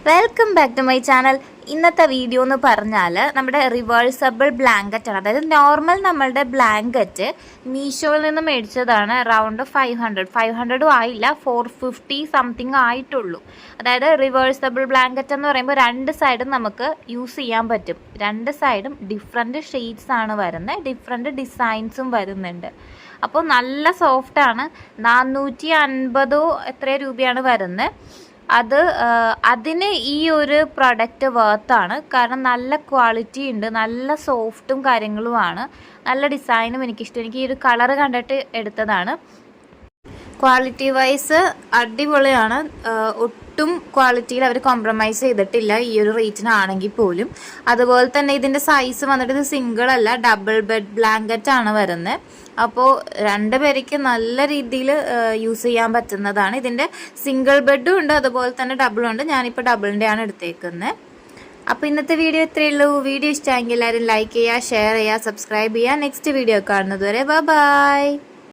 Welcome back to my channel. ഇന്നത്തെ video എന്ന് പറഞ്ഞാൽ നമ്മുടെ റിവേഴ്സബിൾ ബ്ലാങ്കറ്റ് ആണ്. അതായത് നോർമൽ നമ്മളുടെ ബ്ലാങ്കറ്റ് മീഷോയിൽ നിന്ന് മേടിച്ചതാണ്. അറൗണ്ട് 500 ആയില്ല, 450 സംതിങ് ആയിട്ടുള്ളൂ. അതായത് റിവേഴ്സബിൾ ബ്ലാങ്കറ്റ് എന്ന് പറയുമ്പോൾ രണ്ട് സൈഡും നമുക്ക് യൂസ് ചെയ്യാൻ പറ്റും. രണ്ട് സൈഡും ഡിഫറെൻറ്റ് ഷെയ്ഡ്സ് ആണ് വരുന്നത്, ഡിഫറെൻറ്റ് ഡിസൈൻസും വരുന്നുണ്ട്. അപ്പോൾ നല്ല സോഫ്റ്റാണ്. 450 എത്ര രൂപയാണ് വരുന്നത്. അതിന് ഈ ഒരു പ്രൊഡക്റ്റ് വർത്താണ്. കാരണം നല്ല ക്വാളിറ്റി ഉണ്ട്, നല്ല സോഫ്റ്റും കാര്യങ്ങളുമാണ്, നല്ല ഡിസൈനും എനിക്കിഷ്ടം. എനിക്ക് ഈ ഒരു കളറ് കണ്ടിട്ട് എടുത്തതാണ്. ക്വാളിറ്റി വൈസ് അടിപൊളിയാണ്. ഒട്ടും ക്വാളിറ്റിയിൽ അവർ കോംപ്രമൈസ് ചെയ്തിട്ടില്ല ഈ ഒരു റേറ്റിനാണെങ്കിൽ പോലും. അതുപോലെ തന്നെ ഇതിൻ്റെ സൈസ് വന്നിട്ട് ഇത് സിംഗിൾ അല്ല, ഡബിൾ ബെഡ് ബ്ലാങ്കറ്റ് ആണ് വരുന്നത്. അപ്പോൾ രണ്ട് പേർക്ക് നല്ല രീതിയിൽ യൂസ് ചെയ്യാൻ പറ്റുന്നതാണ്. ഇതിൻ്റെ സിംഗിൾ ബെഡും ഉണ്ട്, അതുപോലെ തന്നെ ഡബിളും ഉണ്ട്. ഞാനിപ്പോൾ ഡബിളിൻ്റെ ആണ് എടുത്തേക്കുന്നത്. അപ്പോൾ ഇന്നത്തെ വീഡിയോ ഇത്രയേ ഉള്ളൂ. വീഡിയോ ഇഷ്ടമെങ്കിൽ എല്ലാവരും ലൈക്ക് ചെയ്യുക, ഷെയർ ചെയ്യുക, സബ്സ്ക്രൈബ് ചെയ്യുക. നെക്സ്റ്റ് വീഡിയോ കാണുന്നത് വരെ ബൈ.